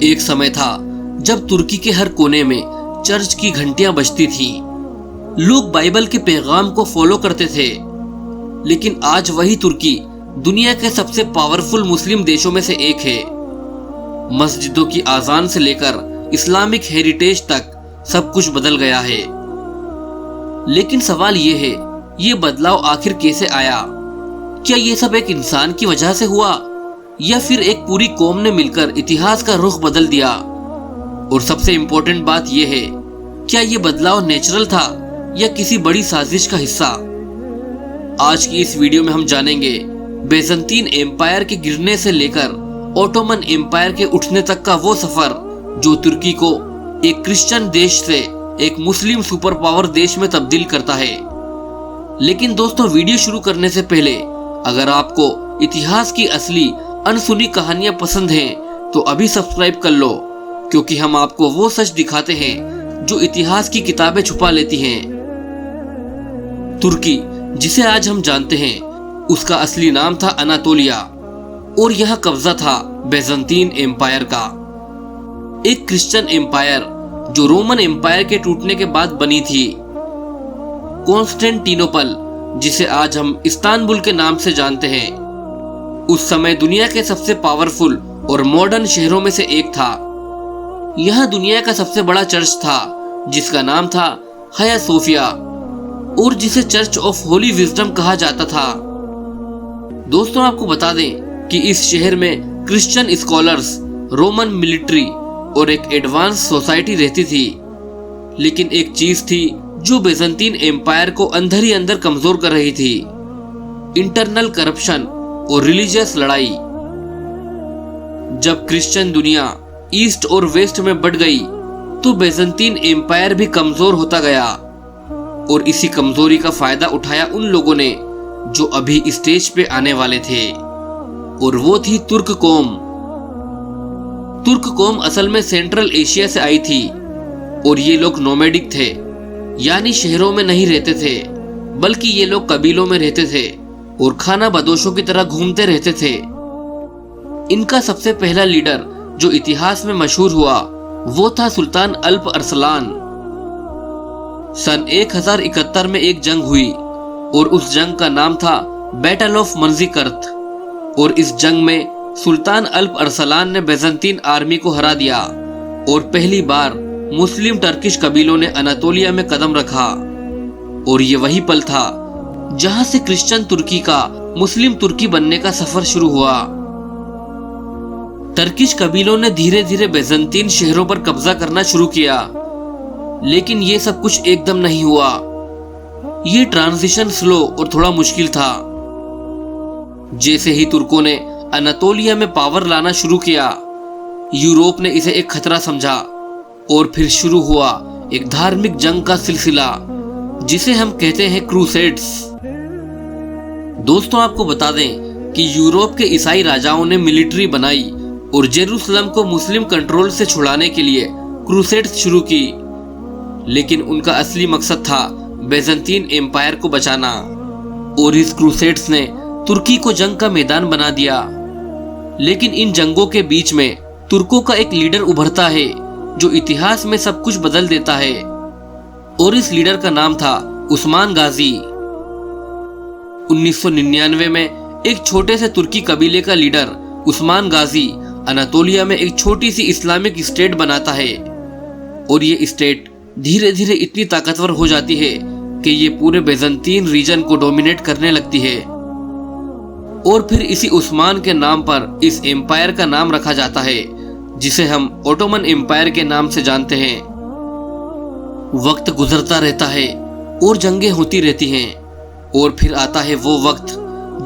एक समय था जब तुर्की के हर कोने में चर्च की घंटियां बजती थीं। लोग बाइबल के पैगाम को फॉलो करते थे। लेकिन आज वही तुर्की दुनिया के सबसे पावरफुल मुस्लिम देशों में से एक है। मस्जिदों की आजान से लेकर इस्लामिक हेरिटेज तक सब कुछ बदल गया है। लेकिन सवाल ये है, ये बदलाव आखिर कैसे आया? क्या ये सब एक इंसान की वजह से हुआ या फिर एक पूरी कौम ने मिलकर इतिहास का रुख बदल दिया? और सबसे इंपॉर्टेंट बात यह है, क्या ये बदलाव नेचुरल था या किसी बड़ी साजिश का हिस्सा? आज की इस वीडियो में हम जानेंगे बेज़ंतीन एम्पायर के गिरने से लेकर ओटोमन एम्पायर के उठने तक का वो सफर जो तुर्की को एक क्रिश्चियन देश से एक मुस्लिम सुपर पावर देश में तब्दील करता है। लेकिन दोस्तों, वीडियो शुरू करने से पहले अगर आपको इतिहास की असली अनसुनी कहानियां पसंद हैं तो अभी सब्सक्राइब कर लो, क्योंकि हम आपको वो सच दिखाते हैं जो इतिहास की किताबें छुपा लेती हैं। तुर्की जिसे आज हम जानते हैं उसका असली नाम था अनातोलिया और यह कब्जा था बेज़ंतीन एम्पायर का, एक क्रिश्चियन एम्पायर जो रोमन एम्पायर के टूटने के बाद बनी थी। कॉन्स्टेंटिनोपल, जिसे आज हम इस्तांबुल के नाम से जानते हैं, उस समय दुनिया के सबसे पावरफुल और मॉडर्न शहरों में से एक था। यह दुनिया का सबसे बड़ा चर्च था जिसका नाम था हाया सोफिया और जिसे चर्च ऑफ होली विजडम कहा जाता था। दोस्तों, आपको बता दें कि इस शहर में क्रिश्चियन स्कॉलर्स, रोमन मिलिट्री और एक एडवांस सोसाइटी रहती थी। लेकिन एक चीज थी जो बेज़ंतीन एम्पायर को अंदर ही अंदर कमजोर कर रही थी, इंटरनल करप्शन और रिलीजियस लड़ाई। जब क्रिश्चियन दुनिया ईस्ट और वेस्ट में बढ़ गई तो बेज़ंतीन एम्पायर भी कमजोर होता गया और इसी कमजोरी का फायदा उठाया उन लोगों ने जो अभी स्टेज पे आने वाले थे, और वो थी तुर्क कौम। तुर्क कौम असल में सेंट्रल एशिया से आई थी और ये लोग नोमैडिक थे, यानी शहरों में नहीं रहते थे, बल्कि ये लोग कबीलों में रहते थे और खाना बदोशों की तरह घूमते रहते थे। इनका सबसे पहला लीडर जो इतिहास में मशहूर हुआ वो था सुल्तान अल्प अरसलान। सन 1071 में एक जंग हुई और उस जंग का नाम था बैटल ऑफ मंजीकर्त, और इस जंग में सुल्तान अल्प अरसलान ने बेज़ंतीन आर्मी को हरा दिया और पहली बार मुस्लिम टर्किश कबीलों ने अनातोलिया में कदम रखा। और ये वही पल था जहां से क्रिश्चियन तुर्की का मुस्लिम तुर्की बनने का सफर शुरू हुआ। टर्किश कबीलों ने धीरे धीरे बेज़ंतीन शहरों पर कब्जा करना शुरू किया, लेकिन ये सब कुछ एकदम नहीं हुआ। ये ट्रांजिशन स्लो और थोड़ा मुश्किल था। जैसे ही तुर्कों ने अनातोलिया में पावर लाना शुरू किया, यूरोप ने इसे एक खतरा समझा और फिर शुरू हुआ एक धार्मिक जंग का सिलसिला जिसे हम कहते हैं क्रूसेड्स। दोस्तों, आपको बता दें कि यूरोप के ईसाई राजाओं ने मिलिट्री बनाई और जेरूसलम को मुस्लिम कंट्रोल से छुड़ाने के लिए क्रूसेड्स शुरू की। लेकिन उनका असली मकसद था बेज़ंतीन एम्पायर को बचाना, और इस क्रूसेड्स ने तुर्की को जंग का मैदान बना दिया। लेकिन इन जंगों के बीच में तुर्कों का एक लीडर उभरता है जो इतिहास में सब कुछ बदल देता है, और इस लीडर का नाम था उस्मान गाजी। 1999 में एक छोटे से तुर्की कबीले का लीडर उस्मान गाजी अनातोलिया में एक छोटी सी इस्लामिक स्टेट बनाता है, और ये स्टेट धीरे धीरे इतनी ताकतवर हो जाती है कि ये पूरे बेज़ंतीन रीजन को डोमिनेट करने लगती है। और फिर इसी उस्मान के नाम पर इस एम्पायर का नाम रखा जाता है जिसे हम ओटोमन एम्पायर के नाम से जानते हैं। वक्त गुजरता रहता है और जंगें होती रहती हैं, और फिर आता है वो वक्त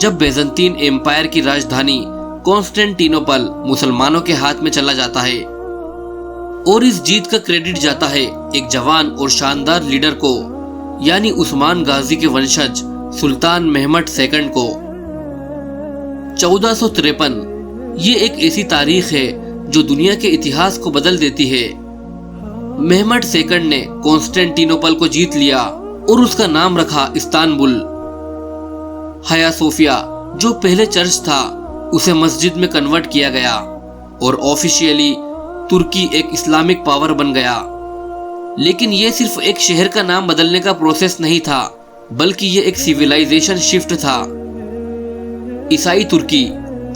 जब बेज़ंतीन एम्पायर की राजधानी कॉन्स्टेंटिनोपल मुसलमानों के हाथ में चला जाता है, और इस जीत का क्रेडिट जाता है एक जवान और शानदार लीडर को, यानी उस्मान गाजी के वंशज सुल्तान मेहमद सेकंड को। 1453 ये एक ऐसी तारीख है जो दुनिया के इतिहास को बदल देती है। मेहमद सेकंड ने कॉन्स्टेंटिनोपल को जीत लिया और उसका नाम रखा इस्तांबुल। हाया सोफिया जो पहले चर्च था उसे मस्जिद में कन्वर्ट किया गया और ऑफिशियली तुर्की एक इस्लामिक पावर बन गया। लेकिन यह सिर्फ एक शहर का नाम बदलने का प्रोसेस नहीं था, बल्कि यह एक सिविलाइजेशन शिफ्ट था। ईसाई तुर्की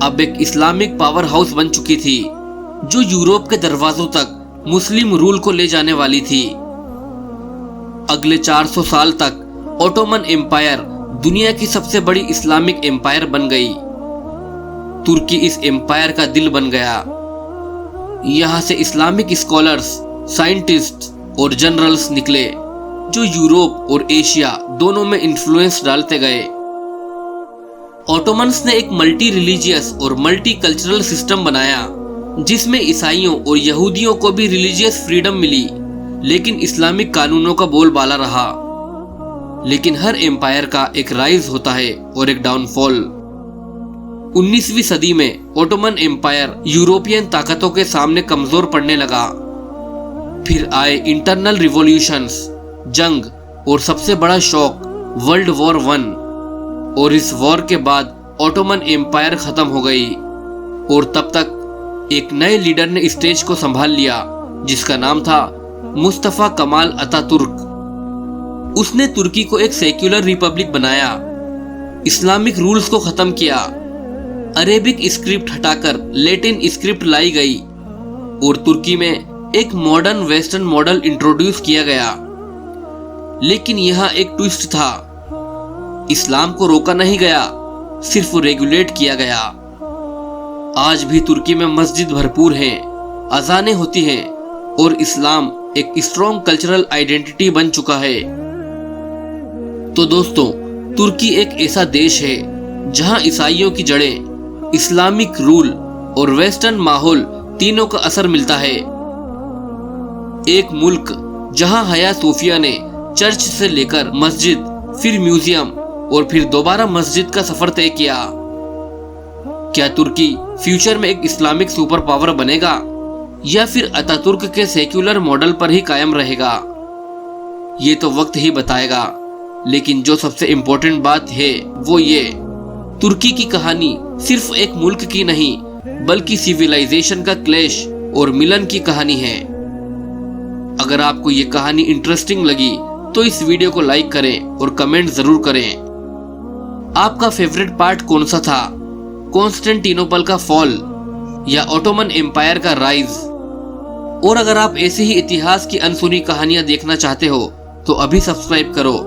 अब एक इस्लामिक पावर हाउस बन चुकी थी, जो यूरोप के दरवाजों तक मुस्लिम रूल को ले जाने वाली थी। अगले 400 साल तक ओटोमन एम्पायर दुनिया की सबसे बड़ी इस्लामिक एम्पायर बन गई। तुर्की इस एम्पायर का दिल बन गया। यहाँ से इस्लामिक स्कॉलर्स, साइंटिस्ट और जनरल्स निकले, जो यूरोप और एशिया दोनों में इन्फ्लुएंस डालते गए। ओटोमन्स ने एक मल्टी रिलीजियस और मल्टी कल्चरल सिस्टम बनाया, जिसमें ईसाइयों और यहूदियों को भी रिलीजियस फ्रीडम मिली, लेकिन इस्लामिक कानूनों का बोलबाला रहा। लेकिन हर एम्पायर का एक राइज होता है और एक डाउनफॉल। 19वीं सदी में ओटोमन एम्पायर यूरोपियन ताकतों के सामने कमजोर पड़ने लगा। फिर आए इंटरनल रिवॉल्यूशंस, जंग और सबसे बड़ा शॉक वर्ल्ड वॉर 1। और इस वॉर के बाद ओटोमन एम्पायर खत्म हो गई और तब तक एक नए लीडर ने स्टेज को संभाल लिया, जिसका नाम था मुस्तफा कमाल अतातुर्क। उसने तुर्की को एक सेक्युलर रिपब्लिक बनाया, इस्लामिक रूल्स को खत्म किया, अरेबिक स्क्रिप्ट हटाकर लैटिन स्क्रिप्ट लाई गई और तुर्की में एक मॉडर्न वेस्टर्न मॉडल इंट्रोड्यूस किया गया। लेकिन यहाँ एक ट्विस्ट था, इस्लाम को रोका नहीं गया, सिर्फ रेगुलेट किया गया। आज भी तुर्की में मस्जिद भरपूर हैं, अजानें होती हैं और इस्लाम एक स्ट्रॉन्ग कल्चरल आइडेंटिटी बन चुका है। तो दोस्तों, तुर्की एक ऐसा देश है जहां ईसाइयों की जड़ें, इस्लामिक रूल और वेस्टर्न माहौल तीनों का असर मिलता है। एक मुल्क जहां हया सोफिया ने चर्च से लेकर मस्जिद, फिर म्यूजियम और फिर दोबारा मस्जिद का सफर तय किया। क्या तुर्की फ्यूचर में एक इस्लामिक सुपर पावर बनेगा या फिर अतातुर्क के सेक्युलर मॉडल पर ही कायम रहेगा? ये तो वक्त ही बताएगा। लेकिन जो सबसे इम्पोर्टेंट बात है वो ये, तुर्की की कहानी सिर्फ एक मुल्क की नहीं, बल्कि सिविलाइजेशन का क्लैश और मिलन की कहानी है। अगर आपको ये कहानी इंटरेस्टिंग लगी तो इस वीडियो को लाइक करें और कमेंट जरूर करें। आपका फेवरेट पार्ट कौन सा था, कॉन्स्टेंटिनोपल का फॉल या ओटोमन एम्पायर का राइज? और अगर आप ऐसे ही इतिहास की अनसुनी कहानियां देखना चाहते हो तो अभी सब्सक्राइब करो,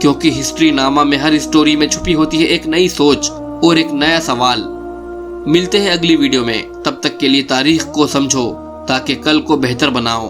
क्योंकि हिस्ट्री नामा में हर स्टोरी में छुपी होती है एक नई सोच और एक नया सवाल। मिलते हैं अगली वीडियो में, तब तक के लिए तारीख को समझो ताकि कल को बेहतर बनाओ।